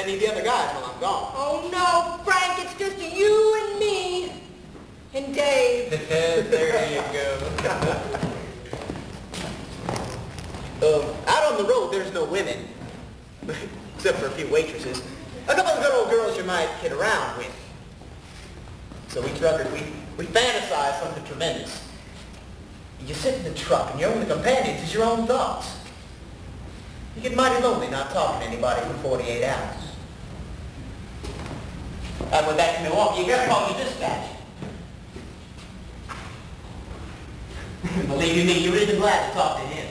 any of the other guys while I'm gone. Oh no, Frank, it's just you and me. And Dave. There you go. Out on the road, there's no women. Except for a few waitresses. A couple of good old girls you might kid around with. So we truckers, we fantasize something tremendous. You sit in the truck and your only companions is your own thoughts. You get mighty lonely not talking to anybody for 48 hours. I went back to Milwaukee, you gotta call your dispatch. Believe you me, you're even glad to talk to him.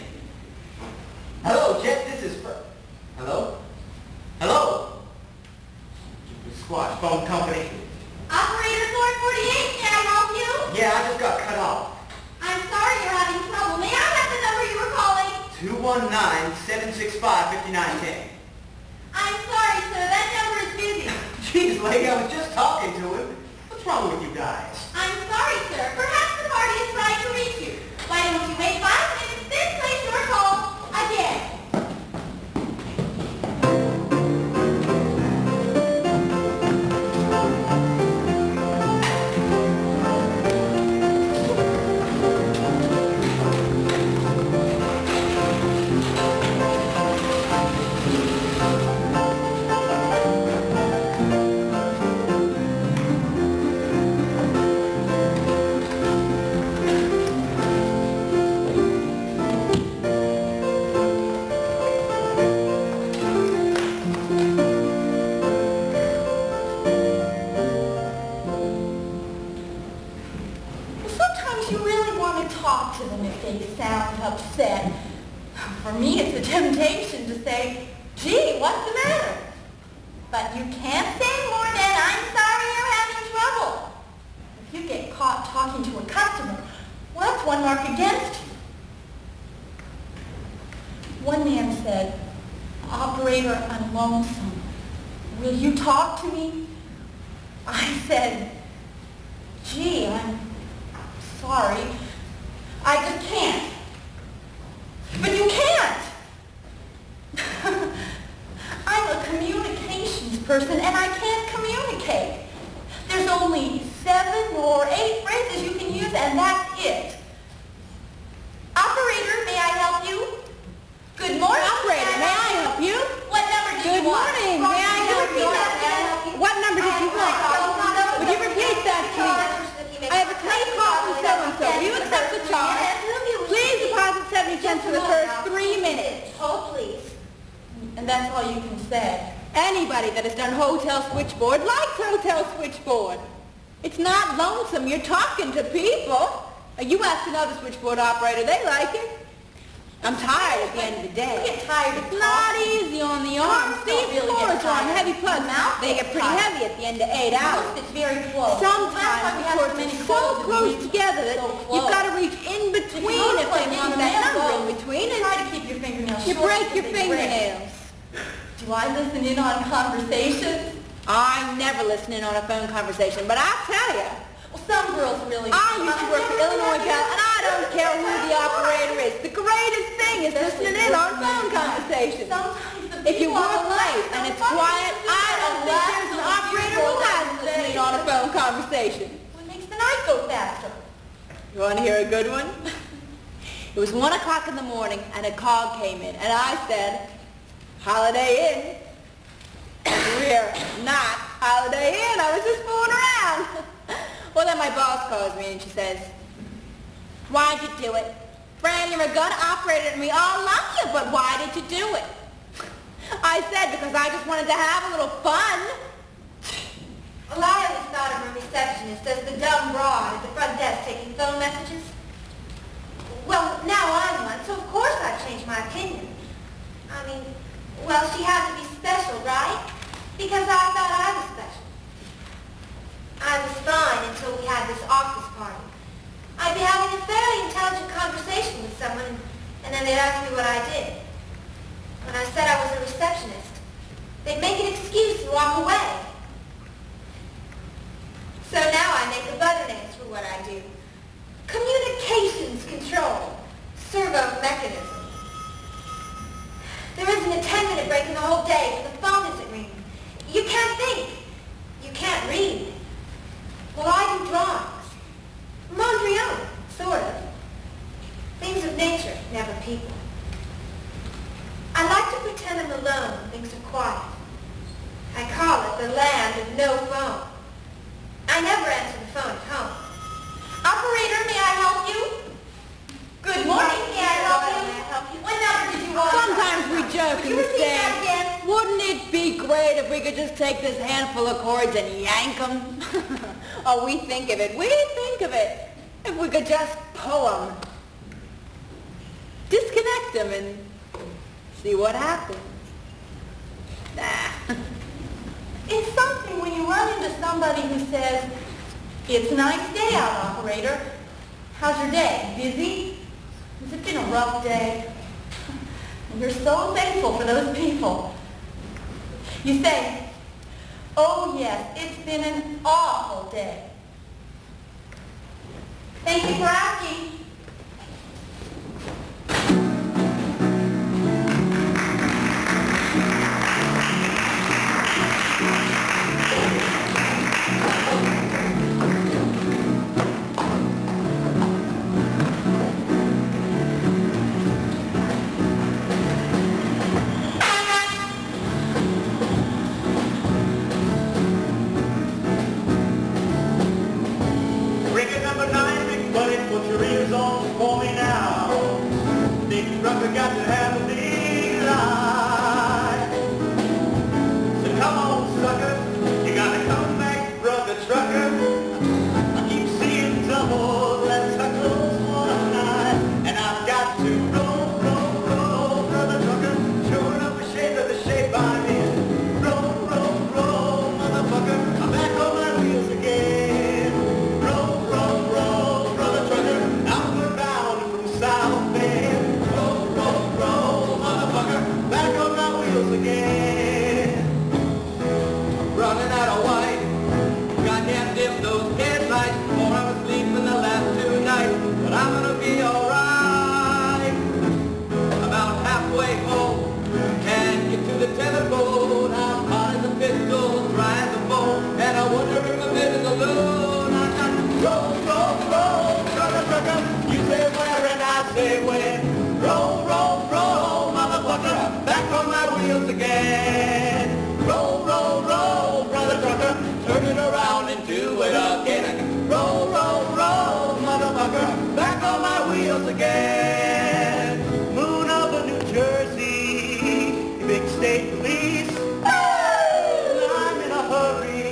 Hello, Jeff, this is Hello? Hello? Squash phone company. Operator 448, can I help you? Yeah, I just got cut off. I'm sorry you're having trouble. May I have the number you were calling? 219-765-5910. I'm sorry, sir. That number is busy. Jeez, lady, I was just talking to him. What's wrong with you guys? I'm sorry, sir. Perhaps the party is trying to reach you. Why don't you wait 5 minutes, then place your call again? Upset. For me, it's a temptation to say, gee, what's the matter? But you can't say more than, I'm sorry you're having trouble. If you get caught talking to a customer, well, that's one mark against you. One man said, operator, I'm lonesome. Will you talk to me? I said, gee, I'm sorry. I just can't. But you can't! I'm a communications person and I can't communicate. There's only 7 or 8 phrases you can use and that's it. Operator, may I help you? Good morning. Operator, may I help you? What number did you want? Good morning, may I help you? What number did you want? Would you repeat that, please? I have a claim call from so-and-so. Will you accept the charge? Please deposit 70 cents for the first 3 minutes. Oh, please. And that's all you can say. Anybody that has done hotel switchboard likes hotel switchboard. It's not lonesome. You're talking to people. You ask another switchboard operator, they like it. I'm tired at the end of the day. You get tired of It's not easy on the arms. These cords are on heavy plugs. They get pretty heavy at the end of 8 hours. It's very close. Sometimes the cords are so close together that you've got to reach in between if they want that number in between. And try to keep your fingernails you short break so your they break. fingernails. Do I listen in on conversations? I never listen in on a phone conversation, but I'll tell you. Well, some girls really do. I used to work for Illinois Gal, and I don't care who the operator is. The greatest thing is listening in on phone conversations. If you work late and it's quiet, I don't think there's an operator who hasn't listened in on a phone conversation. What makes the night go faster? You want to hear a good one? It was 1 o'clock in the morning, and a call came in, and I said, Holiday Inn. We're not Holiday Inn. I was just fooling around. Well, then my boss calls me and she says, why'd you do it? Fran, you're a gun operator and we all love you, but why did you do it? I said, because I just wanted to have a little fun. Well, I always thought of a receptionist as the dumb broad at the front desk taking phone messages. Well, now I'm one, so of course I've changed my opinion. I mean, well, she had to be special, right? Because I thought I was special. I was fine until we had this office party. I'd be having a fairly intelligent conversation with someone, and then they'd ask me what I did. When I said I was a receptionist, they'd make an excuse and walk away. So now I make a butter names for what I do. Communications control. Servo mechanism. There isn't a 10-minute break in the whole day, but the phone isn't ringing. the land of no phone. I never answer the phone at home. Operator, may I help you? Good morning, may I help you? What number did you want? Sometimes we joke Would you and repeat that say, again? wouldn't it be great if we could just take this handful of cords and yank them? Oh, we think of it. We think of it. If we could just pull them. Disconnect them and see what happens. Nah. It's something when you run into somebody who says, "It's a nice day out, operator. How's your day? Busy? Has it been a rough day?" And you're so thankful for those people. You say, "Oh yes, it's been an awful day. Thank you for asking." Ricket number 9, big buddy, put your ears on for me now. Big trucker got to have a big life. So come on, sucker, you gotta come back, brother trucker. I keep seeing double, let's close one eye. And I've got to roll, brother trucker. Sure enough, the shape of the shape I'm in. Roll, motherfucker. I'm back on my wheels again. Roll, brother trucker. Outward bound from South Bend. Roll, motherfucker. Back on my wheels again. Running out of white. Goddamn dim those headlights before I was sleeping the last 2 nights. But I'm gonna be alright. About halfway home. Can't get to the telephone. I'm hot as a pistol, dry as a bone. And I wonder if I'm living alone. I got to roll, brother trucker. You say where and I say when. Roll, motherfucker. Back on my wheels again. Roll, brother trucker. Turn it around and do it again. Roll, motherfucker. Back on my wheels again. Moon over New Jersey, big state police. I'm in a hurry,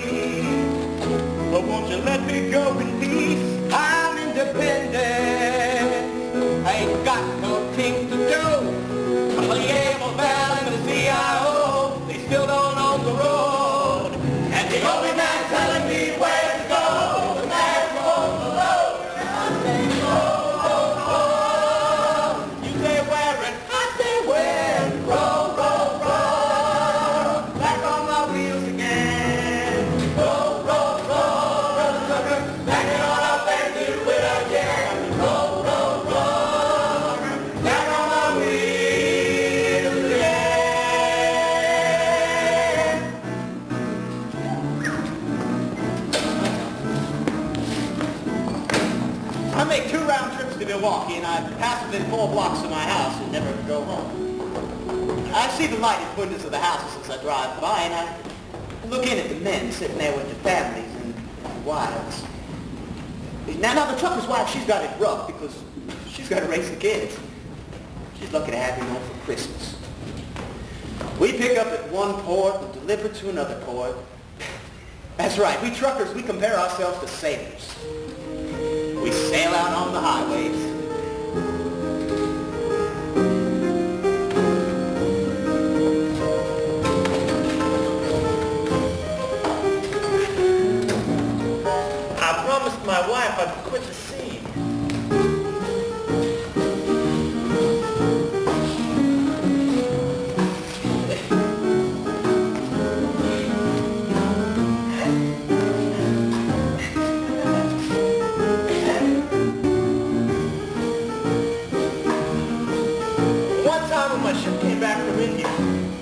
but won't you let me go in peace? I'm independent. I ain't got no things to do. I'm the able band and the CIO. They still don't own the road. And the only man telling me where to go, the man who owns the road. I say roll. You say where and I say where. Roll. Back on my wheels again. Roll, brother trucker. Back it on up and do it again. Roll. Back on my wheels again. I make 2 round trips to Milwaukee, and I pass within 4 blocks of my house and never go home. I see the lighted windows of the houses as I drive by, and I look in at the men sitting there with their families and wives. Now the trucker's wife, she's got it rough because she's got to raise the kids. She's lucky to have me home for Christmas. We pick up at one port and deliver to another port. That's right, we truckers, we compare ourselves to sailors. We sail out on the highways. I promised my wife I'd quit the sea. One time when my ship came back from India,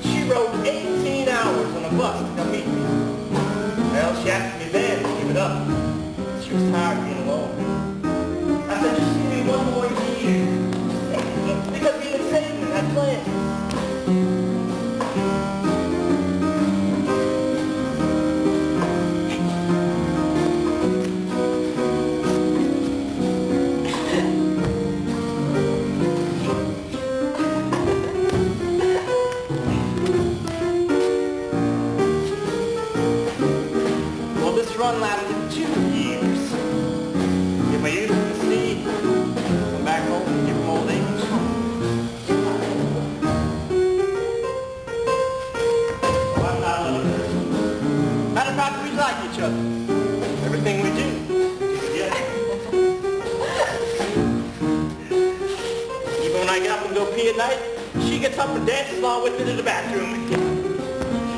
she rode 18 hours on a bus to come meet me. Well, she asked me then to give it up. She was tired of being alone. I said, just give me 1 more year. Because we've been saving and had plans. on latitude 2 years. If I use the sea, come back home and give them old age. Oh, I'm not a little person. Matter of fact, we like each other. Everything we do is together. Even when I get up and go pee at night, she gets up and dances along with me to the bathroom.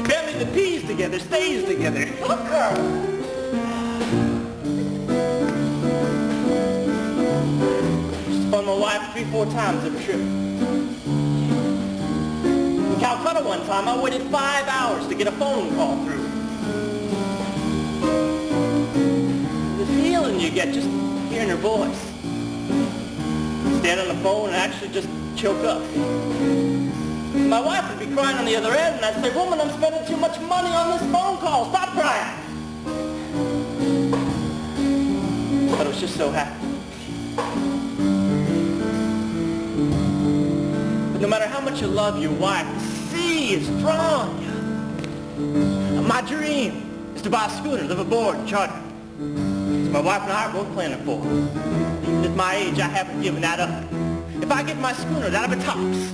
Family that pees together stays together. Look, girl. Just phone my wife 3-4 times every trip. In Calcutta one time, I waited 5 hours to get a phone call through. The feeling you get just hearing her voice. Stand on the phone and actually just choke up. My wife would be crying on the other end, and I'd say, woman, I'm spending too much money on this phone call. Stop crying. But I was just so happy. But no matter how much you love your wife, the sea is drawing you. My dream is to buy a scooter, live aboard, and charter. So my wife and I are both planning for it. Even at my age, I haven't given that up. If I get my schooner, that'll be tops.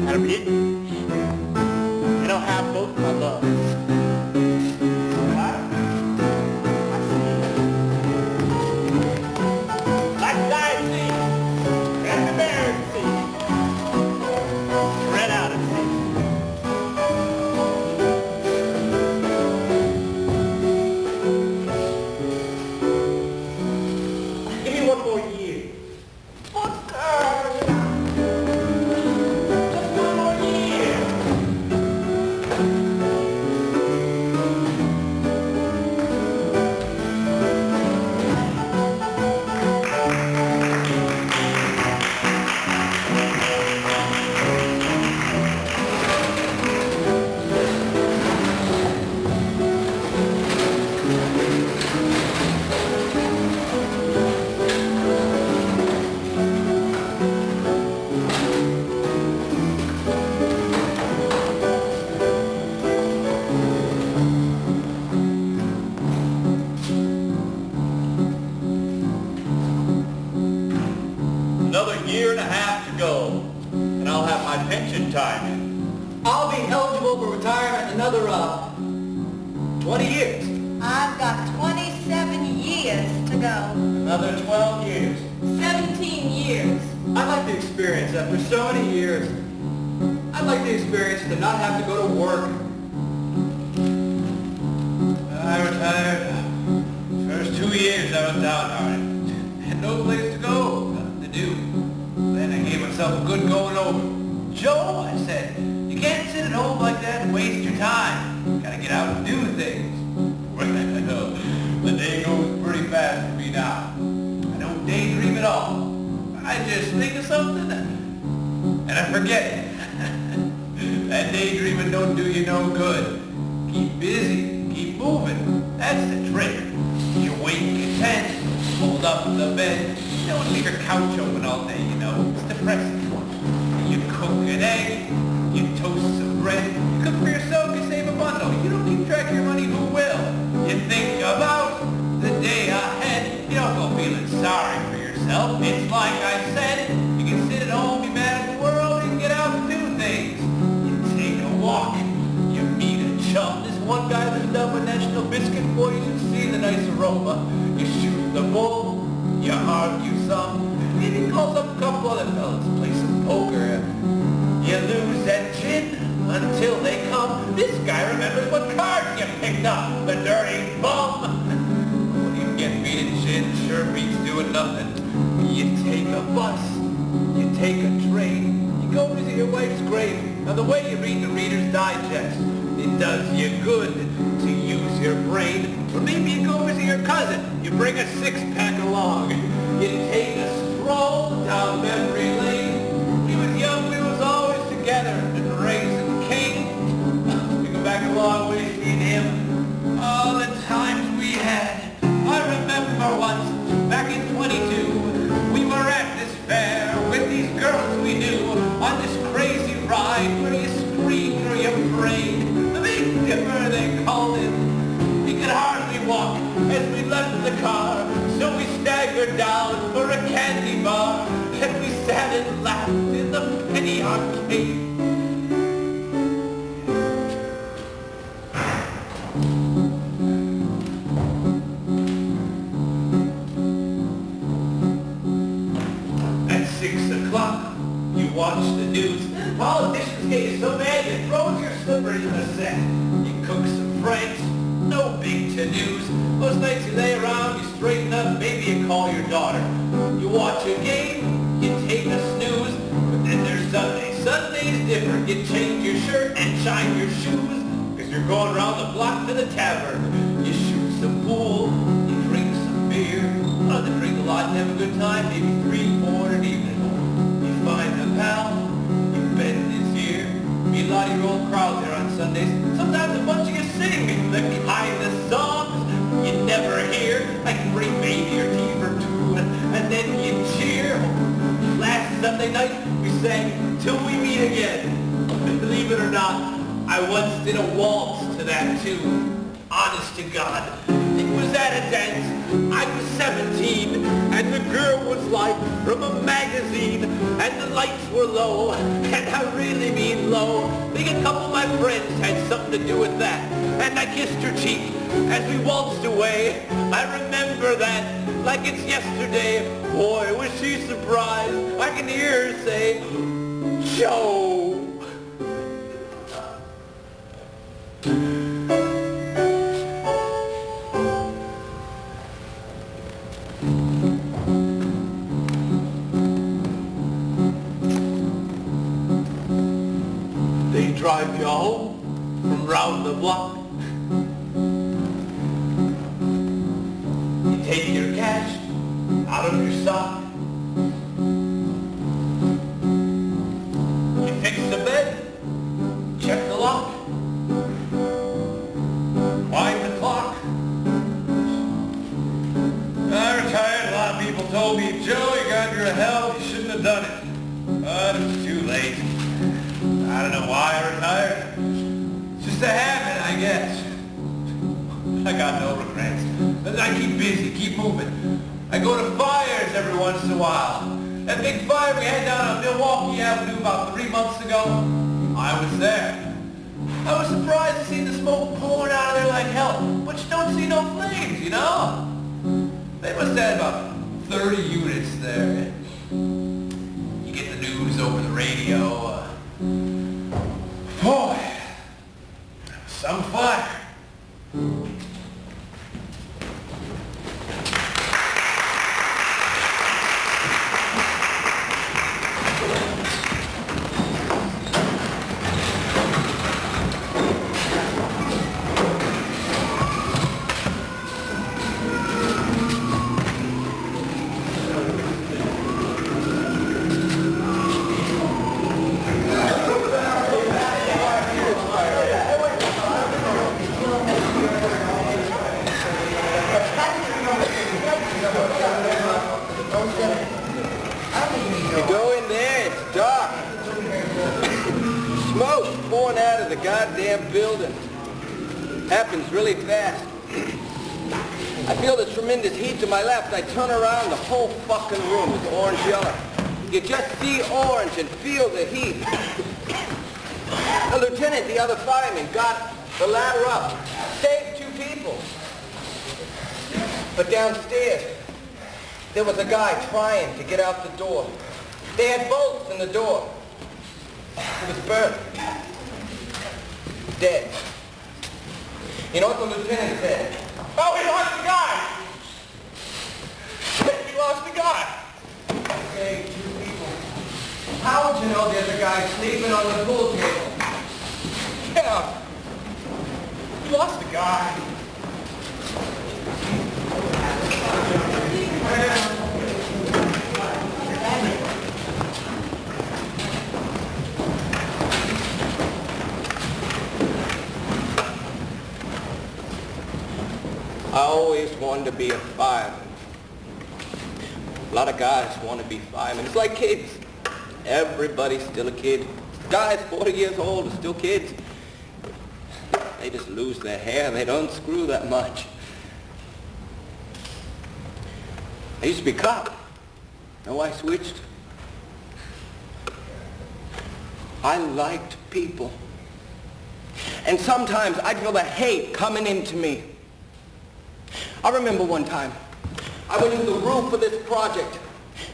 That'll be it. And I'll have both my loves. Like the dive sea, and the Barren Sea, red out at sea. Give me one more year. Another year and a half to go, and I'll have my pension time in. I'll be eligible for retirement in another 20 years. I've got 27 years to go. Another 12 years. 17 years. I'd like the experience after so many years. I'd like the experience to not have to go to work. I retired. First 2 years I was downhearted. Had no place to go, nothing to do. Then I gave myself a good going over. Joe, I said, you can't sit at home like that and waste your time. You gotta get out and do things. Well, I know, the day goes pretty fast for me now. I don't daydream at all. I just think of something and I forget it. That daydreaming don't do you no good. Keep busy, keep moving. That's the trick. You wake at 10, hold up in the bed. You don't leave your couch open all day, you know. It's depressing. You cook an egg, you toast some bread. You cook for yourself, you save a bundle. You don't keep track of your money, who will? You think about the day ahead. You don't go feeling sorry for yourself. It's like I said, you can sit at home, be mad at the world, and get out and do things. You take a walk, you meet a chum. This one guy lived up a National Biscuit for you should see the nice aroma. You shoot the bull, you argue some. Maybe calls up a couple other fellas, play some poker. You lose that gin until they come. This guy remembers what cards you picked up, the dirty bum. When you get beat at gin, sure beats doing nothing. You take a bus, you take a train, you go visit your wife's grave. Now the way you read the Reader's Digest, it does you good to use your brain. Or maybe you go visit your cousin, you bring a six-pack along. You take a stroll down memory lane. We was young, we was always together and raising king. We go back a long way, me and him. All the times we had. I remember once, back in 22, we were at this fair with these girls we knew on this crazy ride where you screamed or you prayed. The Big Dipper, they called it. He could hardly walk her down for a candy bar, and we sat and laughed in the penny arcade. At 6 o'clock, you watch the news. Politicians get you so mad you throw your slippers in a set. You cook some franks, no big to-dos. Most nights you lay around, you straighten up, maybe you call your daughter. You watch a game, you take a snooze, but then there's Sunday. Sunday's different. You change your shirt and shine your shoes, because you're going around the block to the tavern. You shoot some pool, you drink some beer. Others drink a lot and have a good time, maybe 3-4 an evening. You find a pal, you bend his ear. Meet a lot of your old crowd there on Sundays. Sometimes a bunch of you sing the kind of songs you never hear, like Great Baby or Pt.2, and then you cheer. Last Sunday night, we sang Till We Meet Again. And believe it or not, I once did a waltz to that tune. Honest to God. It was at a dance. I was 17, and the girl was like from a magazine, and the lights were low, and I really mean low. I think a couple of my friends had something to do with that, and I kissed her cheek as we waltzed away. I remember that like it's yesterday. Boy, was she surprised. I can hear her say, Joe. They drive you home from round the block. You take your cash out of your sock. You fix the bed, check the lock, wind the clock. I retired. A lot of people told me, Joe, you got your health, you shouldn't have done it. But it was too late. I don't know why I retired. It's just a habit, I guess. I got no regrets. I keep busy, keep moving. I go to fires every once in a while. That big fire we had down on Milwaukee Avenue about 3 months ago, I was there. I was surprised to see the smoke pouring out of there like hell, but you don't see no flames, you know? They must have had about 30 units there. You get the news over the radio. Boy, some fire. You go in there, it's dark. Smoke pouring out of the goddamn building. Happens really fast. I feel the tremendous heat to my left. I turn around, the whole fucking room is orange yellow. You just see orange and feel the heat. The lieutenant, the other fireman, got the ladder up, saved 2 people. But downstairs, there was a guy trying to get out the door. They had bolts in the door. He was burnt. Dead. You know what the lieutenant said? Oh, we lost the guy! Shit, we lost the guy! I saved 2 people. How would you know there's a guy sleeping on the pool table? Yeah. We lost the guy. I always wanted to be a fireman. A lot of guys want to be firemen. It's like kids. Everybody's still a kid. Guys 40 years old are still kids. They just lose their hair. They don't screw that much. I used to be a cop. Now I switched. I liked people. And sometimes I'd feel the hate coming into me. I remember one time, I went into the roof of this project.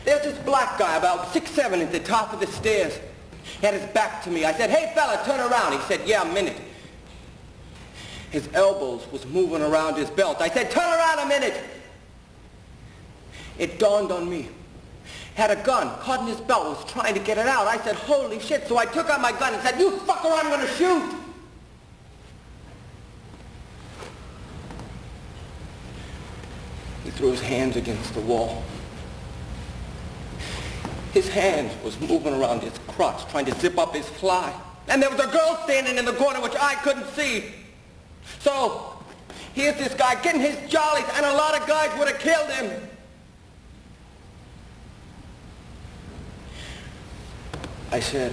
There's this black guy about 6'7" at the top of the stairs. He had his back to me. I said, "Hey fella, turn around." He said, "Yeah, a minute." His elbows was moving around his belt. I said, "Turn around a minute." It dawned on me. Had a gun, caught in his belt, was trying to get it out. I said, "Holy shit." So I took out my gun and said, "You fucker, I'm gonna shoot." He threw his hands against the wall. His hand was moving around his crotch, trying to zip up his fly. And there was a girl standing in the corner which I couldn't see. So, here's this guy getting his jollies, and a lot of guys would have killed him. I said,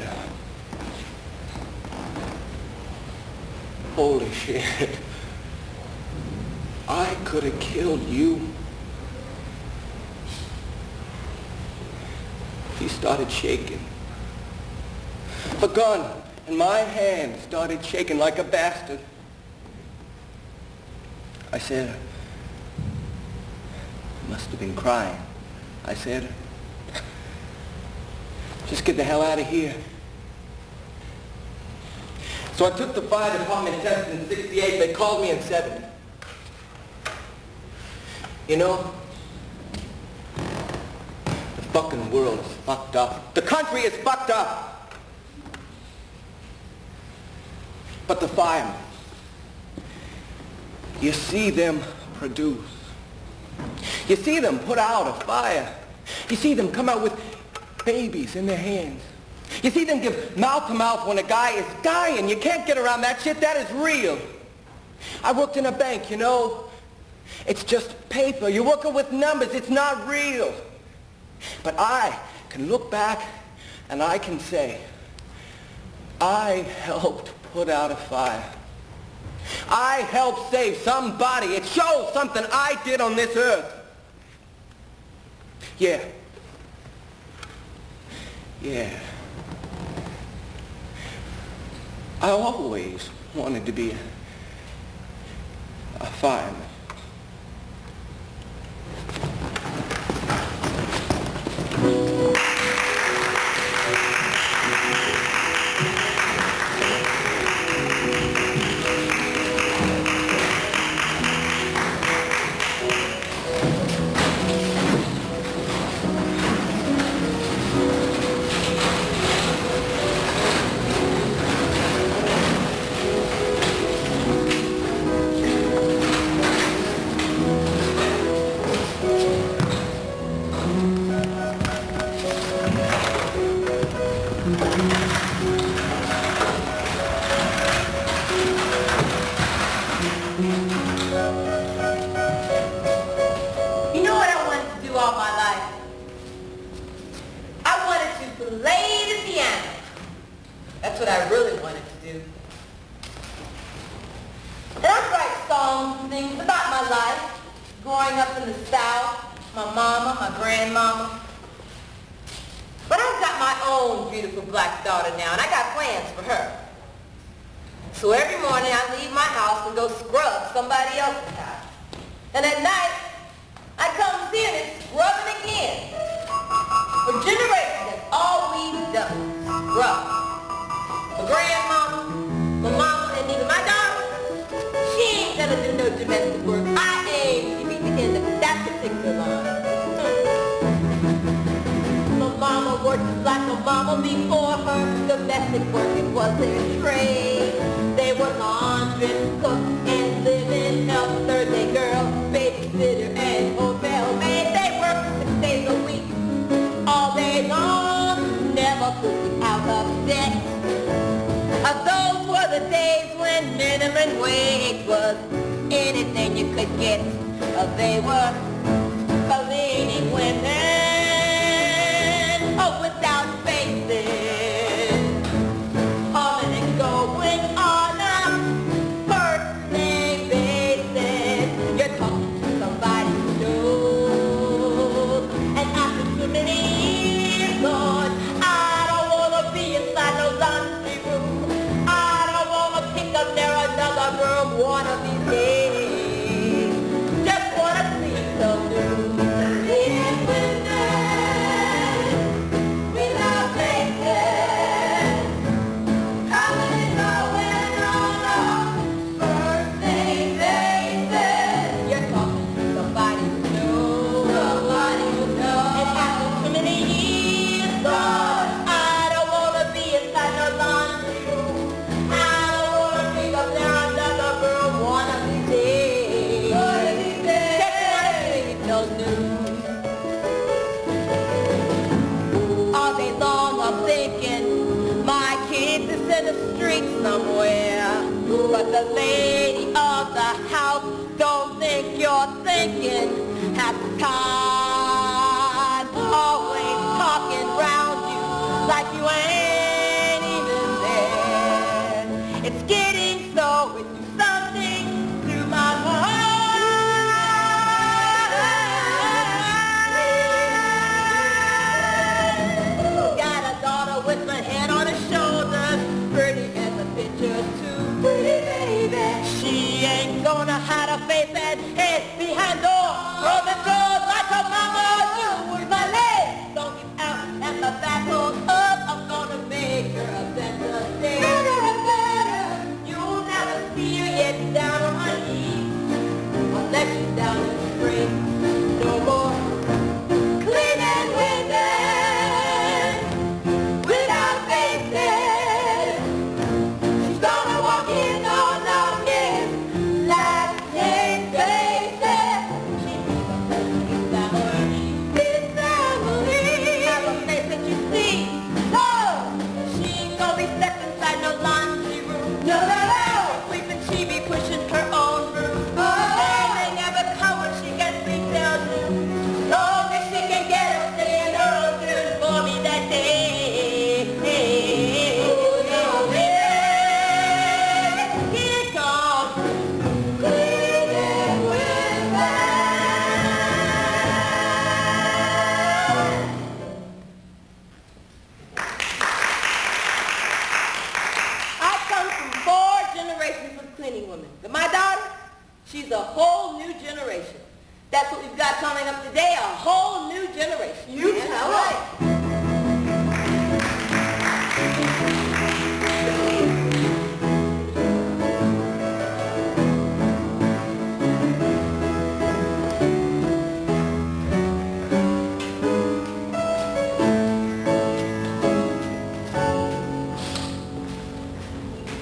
"Holy shit. I could have killed you." He started shaking. The gun in my hand started shaking like a bastard. I said, "Must have been crying." I said, "Just get the hell out of here." So I took the fire department test in 68. They called me in 70. You know, the fucking world is fucked up. The country is fucked up. But the firemen, you see them produce. You see them put out a fire. You see them come out with babies in their hands. You see them give mouth to mouth when a guy is dying. You can't get around that shit. That is real. I worked in a bank, you know. It's just paper. You're working with numbers. It's not real. But I can look back and I can say, I helped put out a fire. I helped save somebody. It shows something I did on this earth. Yeah. Yeah. I always wanted to be a fireman. That's what I really wanted to do. And I'd write songs and things about my life, growing up in the South, my mama, my grandmama. But I've got my own beautiful black daughter now, and I got plans for her. So every morning I leave my house and go scrub somebody else's house. And at night, I come see it and scrub it again. For generations, that's all we've done, scrub. My grandmama, my mama, and even my daughter, she ain't gonna do no domestic work. I aim to be the end of that particular line. My mama worked like a mama before her. Domestic work, it was their trade. They were laundress, cook, and live-in help, Thursday girl, babysitter, and hotel maid. They worked 6 days a week, all day long, never could be out of debt. Those were the days when minimum wage was anything you could get. They were leading women, without faces, coming and going on a first name basis. You're talking to somebody who knows. one of these days, just wanna see some news. Cleaning windows without faces, coming and going on our first thing they said. You're talking to somebody who knows. Somebody who knows. It happened too many years ago. I don't wanna be inside no laundry room. I don't wanna pick up there another girl one of these days. One of these days. Just wanna see those news. All day long I'm thinking my kids is in the street somewhere. But the lady of the house don't think you're thinking half the time. Always talking round you like you ain't even there. It's getting so into something to my heart. Got a daughter with my head on her shoulders, pretty as a picture too. Pretty baby. She ain't gonna hide her face and head behind doors. Rolling doors like her mama do with my legs. Don't get out and the back goes up. I'm gonna make her a better day. You'll never see her getting down on her knees unless she's down in the spring. No more cleaning windows without faces. She's gonna walk in on our kids like plain faces. She's family. She's family. Have a face that you see. No, she ain't gonna be stepping inside no laundry room. No, no, no. Sweeping, she be pushing her own room. And they never come when she gets me down noon. Long as she can get up saying her own tune for me that day. Here it comes. Cleaning I come from 4 generations of cleaning women. But my daughter, she's a whole new generation. That's what we've got coming up today, a whole new generation. You tell us.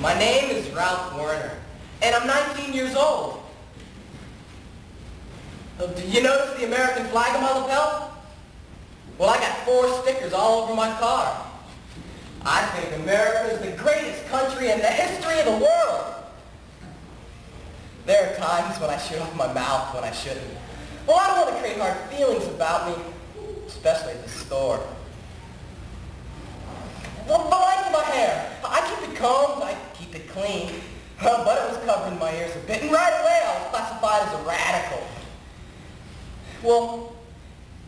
My name is Ralph Werner, and I'm 19 years old. Did you notice the American flag on my lapel? Well, I got 4 stickers all over my car. I think America is the greatest country in the history of the world. There are times when I shoot off my mouth when I shouldn't. Well, I don't want to create hard feelings about me, especially at the store. Well, but like my hair, I keep it combed, I keep it clean. But it was covering my ears a bit, and right away I was classified as a radical. Well,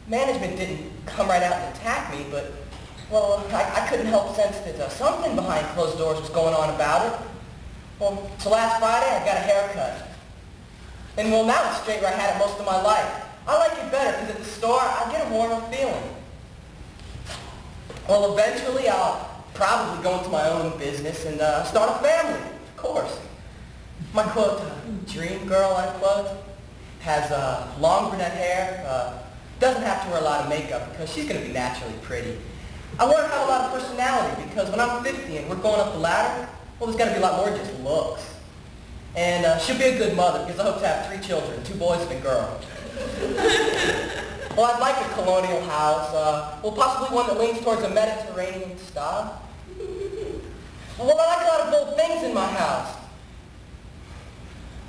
management didn't come right out and attack me, but, well, I couldn't help sense that something behind closed doors was going on about it. Well, so last Friday I got a haircut. And well, now it's straight where I had it most of my life. I like it better because at the store I get a warmer feeling. Well, eventually I'll probably go into my own business and start a family, of course. My quote, dream girl, unquote, has long brunette hair, doesn't have to wear a lot of makeup because she's going to be naturally pretty. I want her to have a lot of personality because when I'm 50 and we're going up the ladder, well, there's got to be a lot more than just looks. And she'll be a good mother because I hope to have 3 children, 2 boys and a girl. Well, I'd like a colonial house, well, possibly one that leans towards a Mediterranean style. Well, I like a lot of bold things in my house.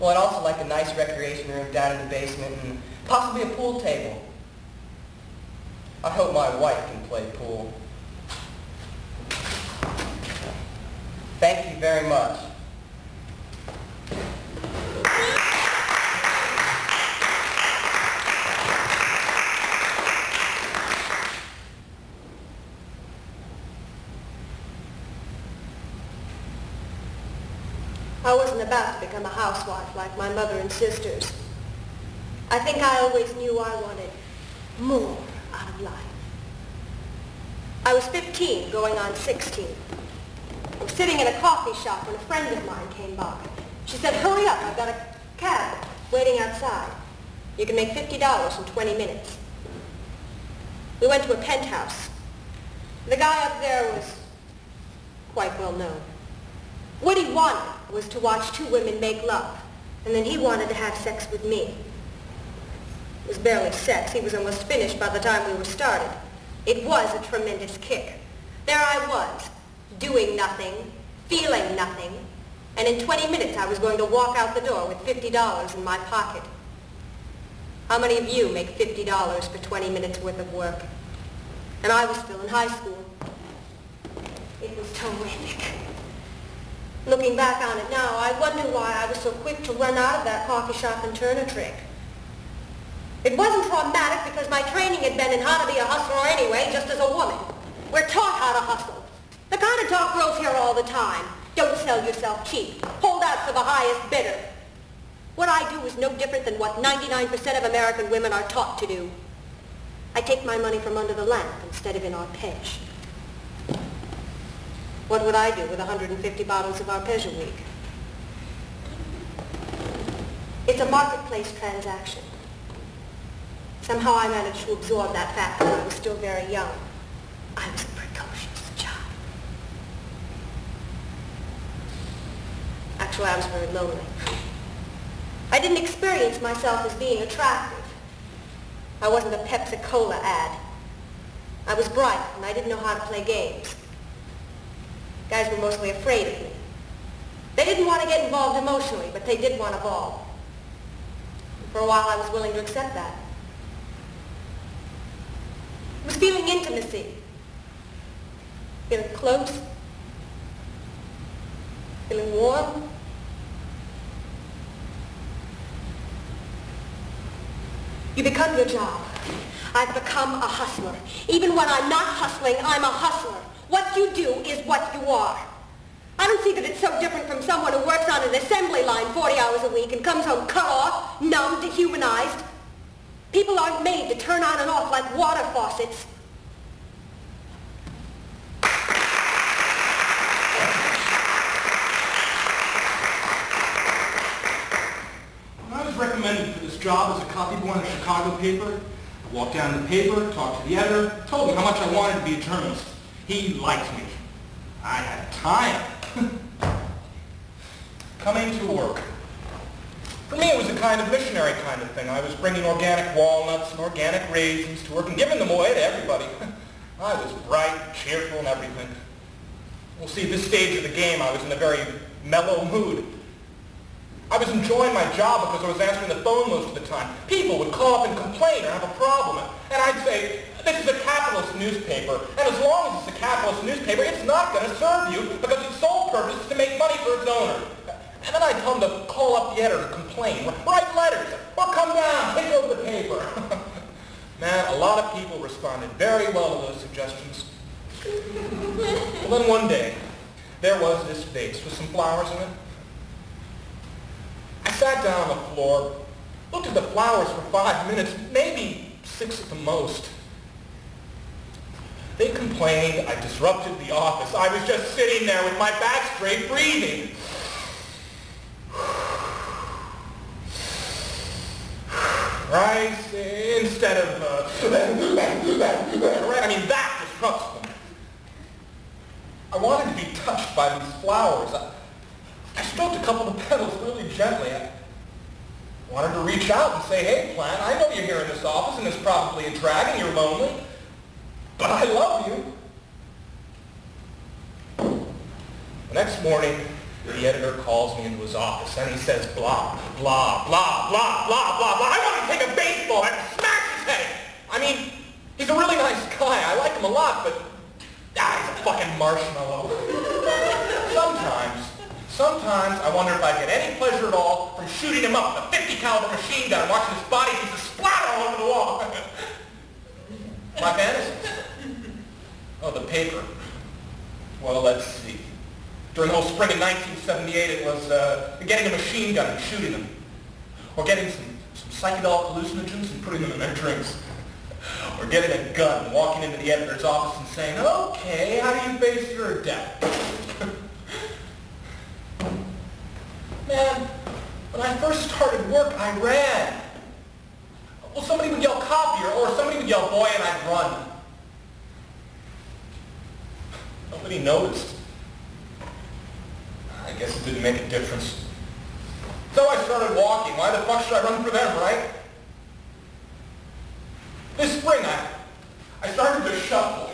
Well, I'd also like a nice recreation room down in the basement and possibly a pool table. I hope my wife can play pool. Thank you very much. I wasn't about to become become a housewife like my mother and sisters. I think I always knew I wanted more out of life. I was 15, going on 16. I was sitting in a coffee shop when a friend of mine came by. She said, "Hurry up, I've got a cab waiting outside. You can make $50 in 20 minutes." We went to a penthouse. The guy up there was quite well known. What he wanted was to watch two women make love, and then he wanted to have sex with me. It was barely sex. He was almost finished by the time we were started. It was a tremendous kick. There I was, doing nothing, feeling nothing, and in 20 minutes I was going to walk out the door with $50 in my pocket. How many of you make $50 for 20 minutes worth of work? And I was still in high school. It was terrific. Looking back on it now, I wonder why I was so quick to run out of that coffee shop and turn a trick. It wasn't traumatic because my training had been in how to be a hustler anyway, just as a woman. We're taught how to hustle. The kind of talk girls hear all the time. Don't sell yourself cheap. Hold out for the highest bidder. What I do is no different than what 99% of American women are taught to do. I take my money from under the lamp instead of in arpege. What would I do with 150 bottles of arpege a week? It's a marketplace transaction. Somehow I managed to absorb that fact when I was still very young. I was a precocious child. Actually, I was very lonely. I didn't experience myself as being attractive. I wasn't a Pepsi-Cola ad. I was bright, and I didn't know how to play games. Guys were mostly afraid of me. They didn't want to get involved emotionally, but they did want to ball. For a while, I was willing to accept that. It was feeling intimacy, feeling close, feeling warm. You become your job. I've become a hustler. Even when I'm not hustling, I'm a hustler. What you do is what you are. I don't see that it's so different from someone who works on an assembly line 40 hours a week and comes home cut off, numb, dehumanized. People aren't made to turn on and off like water faucets. When I was recommended for this job as a copy boy in a Chicago paper, I walked down to the paper, talked to the editor, told him how much I wanted to be a journalist. He liked me. I had time. Coming to work. For me, it was a kind of missionary kind of thing. I was bringing organic walnuts and organic raisins to work and giving them away to everybody. I was bright, cheerful, and everything. Well, see, this stage of the game, I was in a very mellow mood. I was enjoying my job because I was answering the phone most of the time. People would call up and complain or have a problem, and I'd say, "This is a capitalist newspaper, and as long as it's a capitalist newspaper, it's not going to serve you because its sole purpose is to make money for its owner." And then I'd tell them to call up the editor to complain, write letters, or come down, take over the paper. Man, a lot of people responded very well to those suggestions. Well, then one day, there was this vase with some flowers in it. I sat down on the floor, looked at the flowers for 5 minutes, maybe 6 at the most. They complained I disrupted the office. I was just sitting there with my back straight, breathing. Right? Instead of, right? I mean, that disrupts them. I wanted to be touched by these flowers. I stroked a couple of the petals really gently. I wanted to reach out and say, "Hey, plant, I know you're here in this office and it's probably a drag and you're lonely, but I love you." The next morning, the editor calls me into his office and he says, "Blah, blah, blah, blah, blah, blah, blah. I want to take a baseball and smash his head." I mean, he's a really nice guy. I like him a lot, but he's a fucking marshmallow. Sometimes I wonder if I get any pleasure at all from shooting him up with a 50 caliber machine gun and watching his body pieces splatter all over the wall. My fantasies. Oh, the paper. Well, let's see. During the whole spring of 1978, it was getting a machine gun and shooting them. Or getting some psychedelic hallucinogens and putting them in their drinks. Or getting a gun and walking into the editor's office and saying, okay, how do you base your Dept? Man, when I first started work, I ran. Well, somebody would yell copy or somebody would yell boy and I'd run. Nobody noticed. I guess it didn't make a difference. So I started walking. Why the fuck should I run for them, right? This spring, I started to shuffle.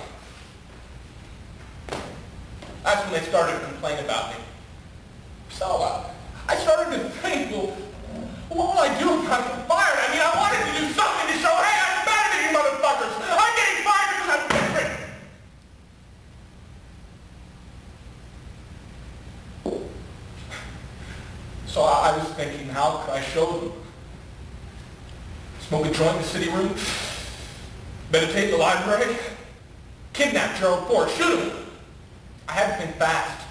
That's when they started to complain about me. So I started to think, well, what will I do if I get fired? I mean, I wanted to do something to show, hey, I'm better than you motherfuckers. I'm getting fired because I'm different. So I was thinking, how could I show them? Smoke a joint in the city room? Meditate in the library? Kidnap Gerald Ford? Shoot him! I had to think fast.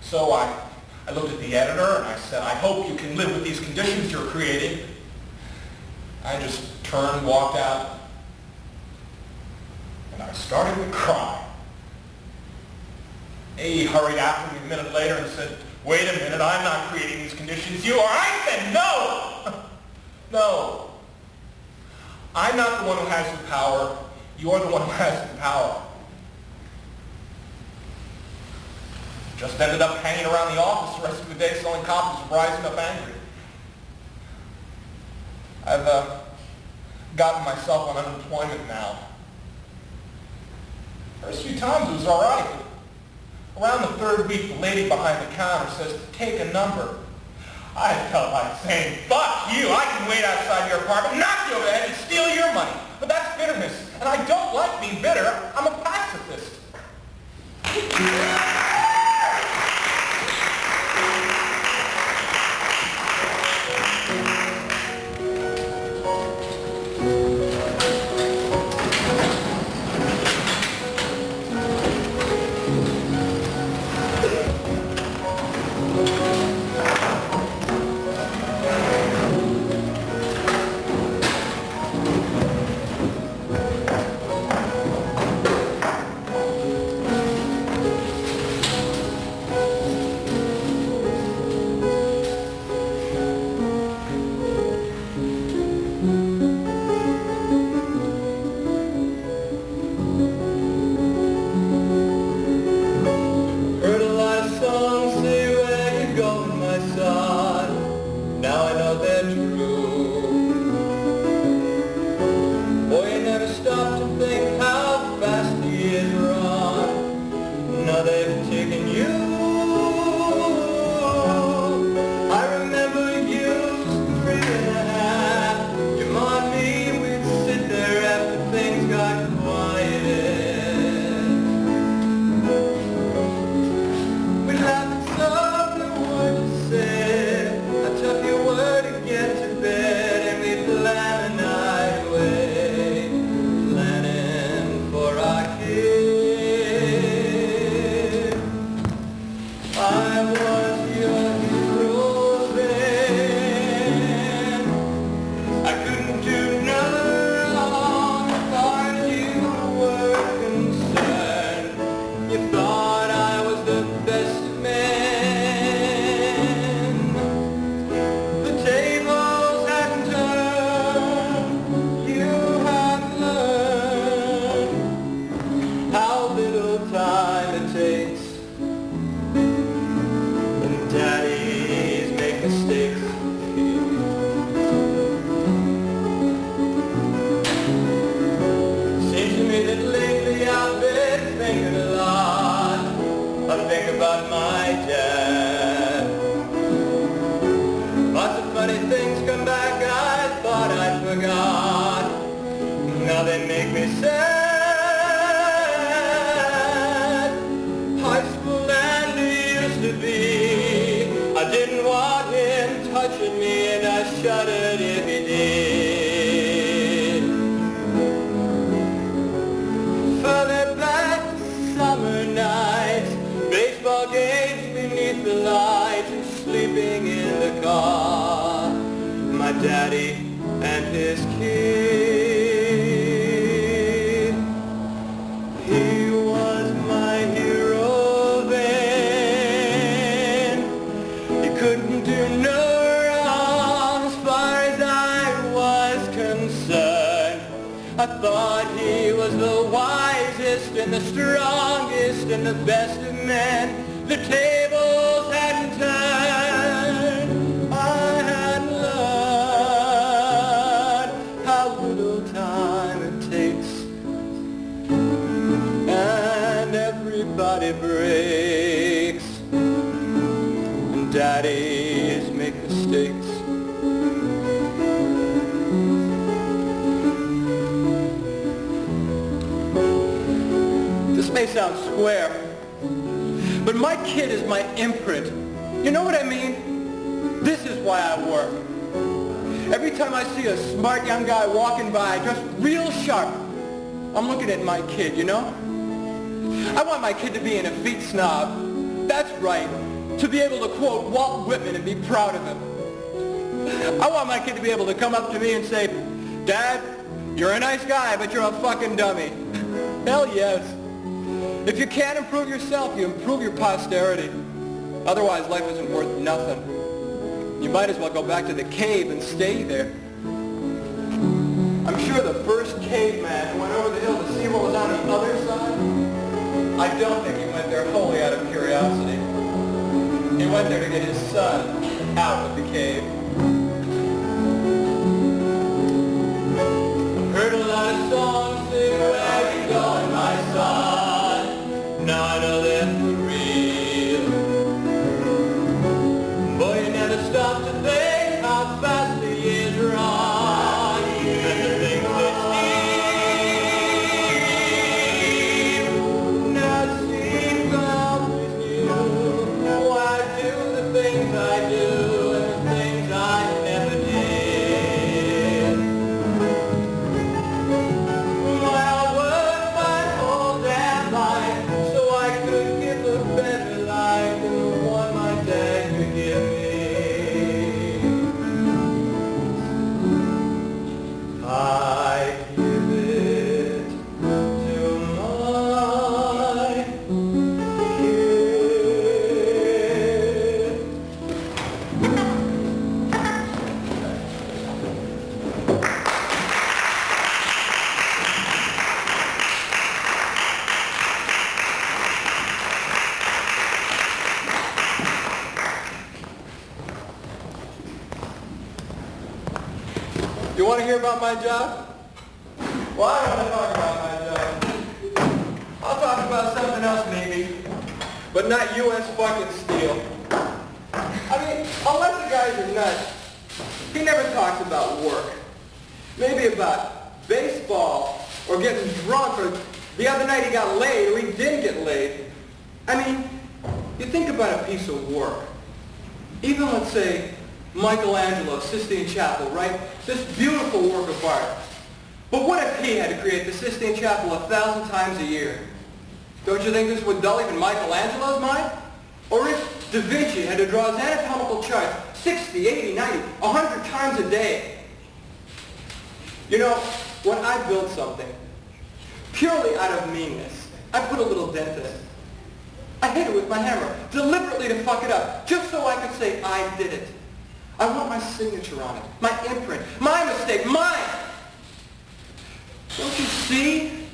So I looked at the editor and I said, I hope you can live with these conditions you're creating. I just turned, walked out, and I started to cry. He hurried after me a minute later and said, wait a minute, I'm not creating these conditions, you are. I said, no! No. I'm not the one who has the power. You're the one who has the power. Just ended up hanging around the office the rest of the day selling copies of Rising Up Angry. I've gotten myself on unemployment now. First few times it was all right. Around the third week, the lady behind the counter says, take a number. I felt like saying, fuck you, I can wait outside your apartment, knock you over the head, and steal your money. But that's bitterness, and I don't like being bitter. I'm a pacifist. Now they make me sad. High school and it used to be. I didn't want him touching me and I shuddered if he did. Further back, summer nights, baseball games. the strongest and the best of men. The tables hadn't turned. I hadn't learned how little time it takes. And everybody breaks. And daddies make mistakes. This may sound square, but my kid is my imprint. You know what I mean? This is why I work. Every time I see a smart young guy walking by, dressed real sharp, I'm looking at my kid, you know? I want my kid to be an effete snob. That's right, to be able to quote Walt Whitman and be proud of him. I want my kid to be able to come up to me and say, Dad, you're a nice guy, but you're a fucking dummy. Hell yes. If you can't improve yourself, you improve your posterity. Otherwise, life isn't worth nothing. You might as well go back to the cave and stay there. I'm sure the first caveman who went over the hill to see what was on the other side, I don't think he went there wholly out of curiosity. He went there to get his son out of the cave. I've heard a lot of songs sing, where you going, my son? Now I know they're for real. Boy, you never stop to think how fast the years run, and the things they seem now seem always new. Why do the things I do and the things I never did? Well, I worked my whole damn life so I could give a better life than the one my dad could give me. I give it to my kid. You want to hear about my job? Well, I don't want to talk about my job. I'll talk about something else maybe, but not U.S. fucking steel. I mean, unless the guys are nuts, he never talks about work. Maybe about baseball or getting drunk, or the other night he got laid or he didn't get laid. I mean, you think about a piece of work. Even, let's say, Michelangelo, Sistine Chapel, right? This beautiful work of art. But what if he had to create the Sistine Chapel 1,000 times a year? Don't you think this would dull even Michelangelo's mind? Or if Da Vinci had to draw his anatomical charts 60, 80, 90, 100 times a day? You know, when I build something, purely out of meanness, I put a little dent in it. I hit it with my hammer, deliberately to fuck it up, just so I could say I did it. I want my signature on it, my imprint, my mistake, mine! Don't you see?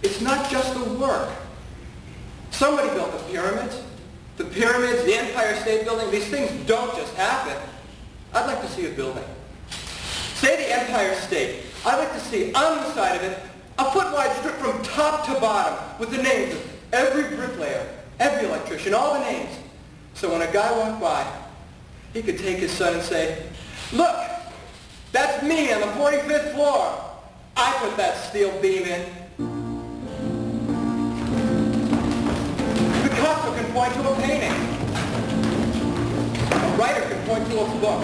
It's not just the work. Somebody built the pyramids. The pyramids, the Empire State Building, these things don't just happen. I'd like to see a building. Say the Empire State. I'd like to see on the side of it a foot-wide strip from top to bottom with the names of every bricklayer, every electrician, all the names. So when a guy walked by, he could take his son and say, look, that's me on the 45th floor. I put that steel beam in. Picasso can point to a painting. A writer can point to a book.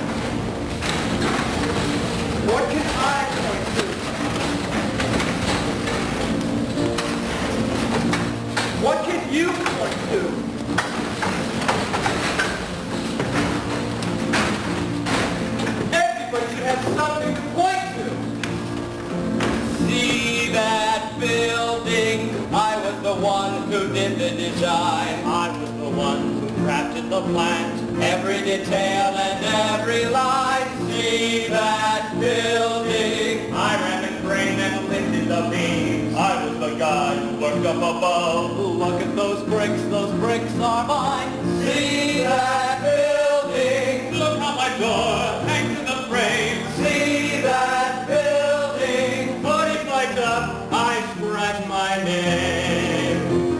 What can I point to? What can you point to? Everybody should have something to point to. See that building? I was the one who did the design. I was the one who crafted the plans, every detail and every line. See that building? I ran the crane and lifted the beams. I was the guy look up above, look at those bricks are mine. See that building, look how my door hangs in the frame. See that building, 40 flights up, I scratch my name.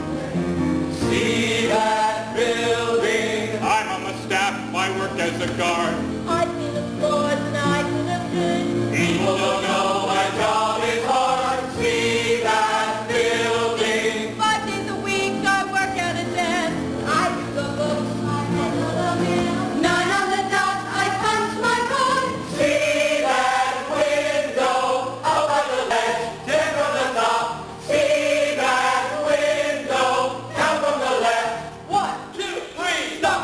See that building, I'm on the staff, I work as a guard. I clean the floors and I clean up good. People don't know my job is hard. See that building. 5 days a week I work at a desk. I do the books, I handle the mail. 9 on the dot, I punch my card. See that window out by the ledge. 10 from the top. See that window. Count from the left. 1, 2, 3, stop.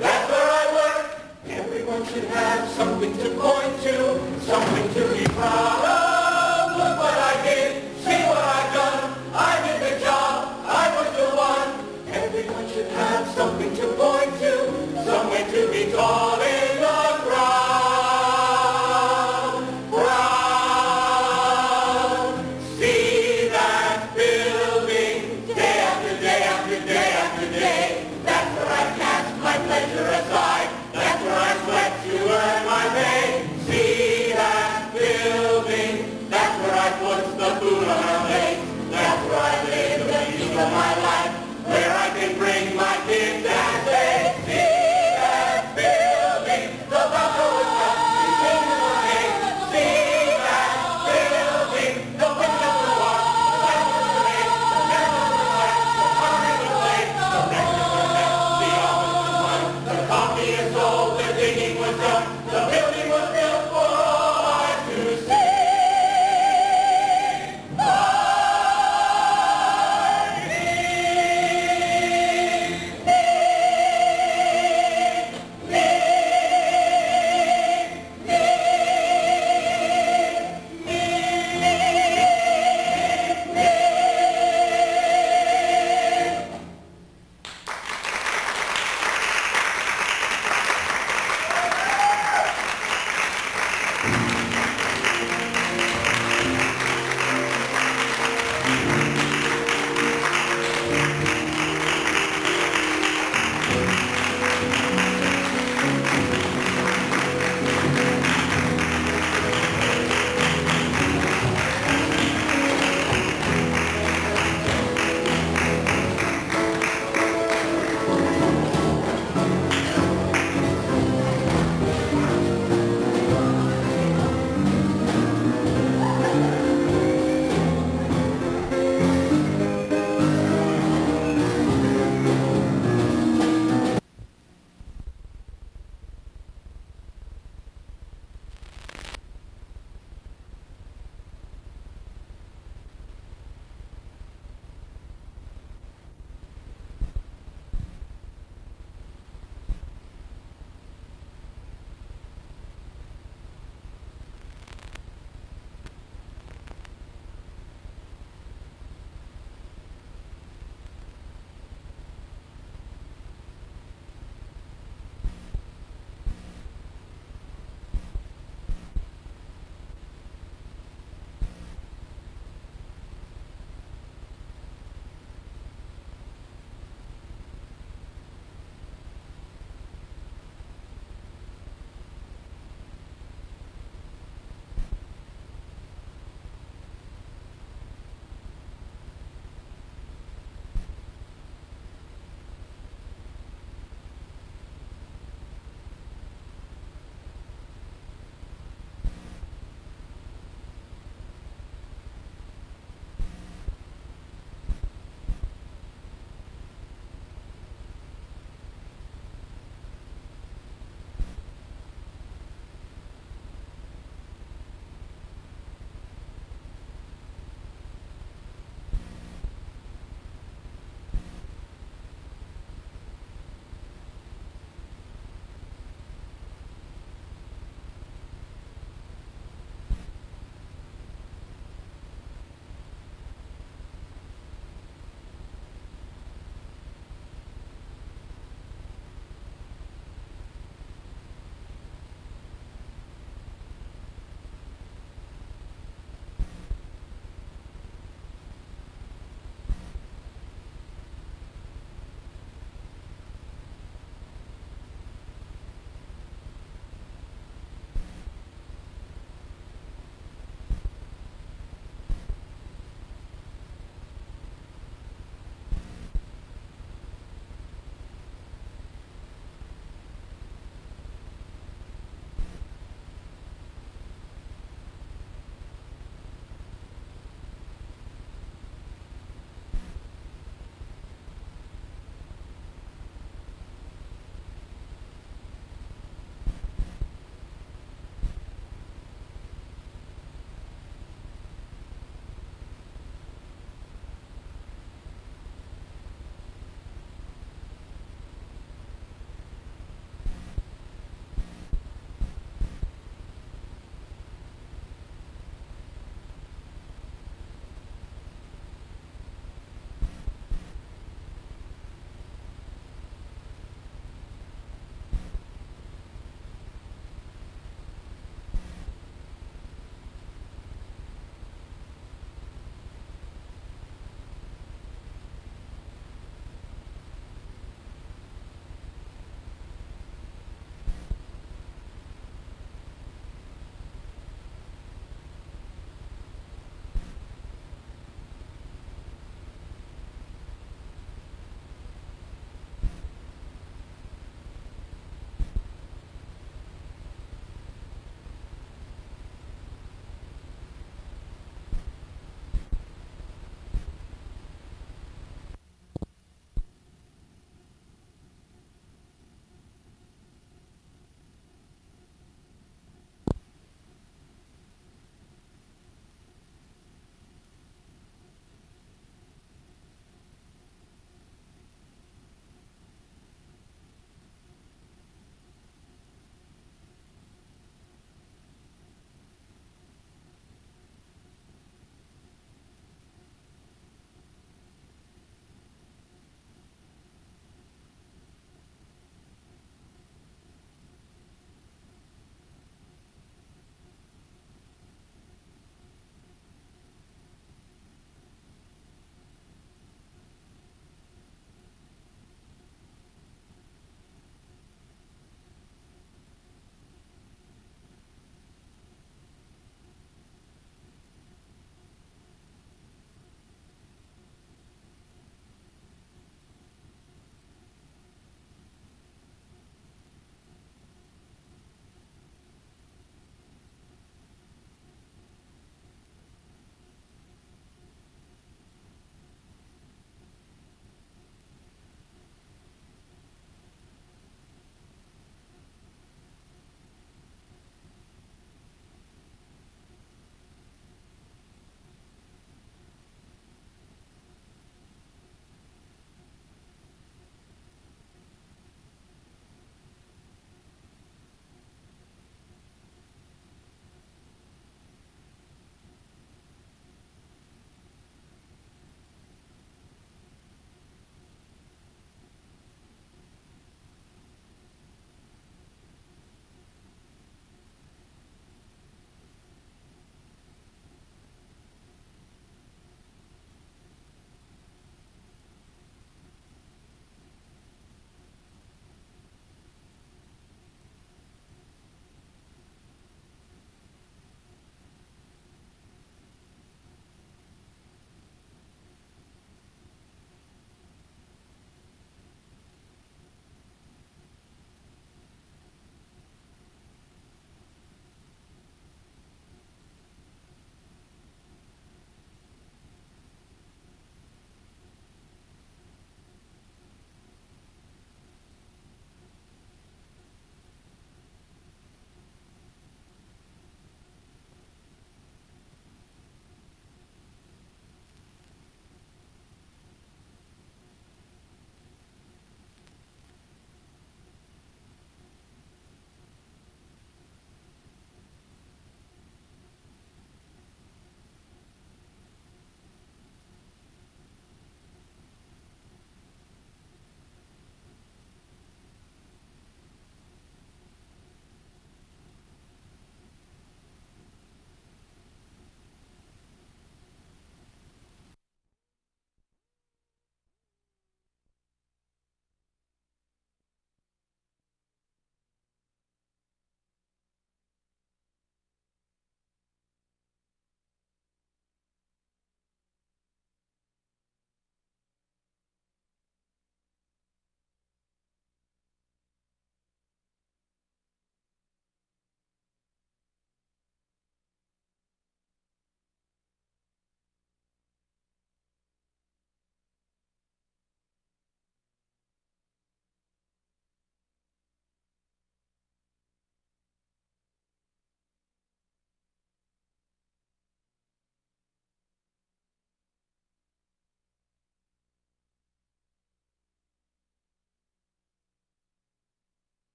That's where I work. Everyone should have something to point to, something to be proud of. Look what I did, see what I've done. I did the job, I was the one. Everyone should have something to point to, somewhere to be tall in the crowd. Proud. See that building, day after day after day after day. That's where I cast my pleasure aside. That's where I sweat to earn my pay. See that building, that's where I put the food on our plate. That's where I live the peace of my life, where I can bring my kids and say, see that building, the bunker was built, we came to the hay. See that building, the windows were washed, the lights were made, the candles were light, the pottery was laid, the breakfast was set, the office was run, the coffee is sold, the digging was done, the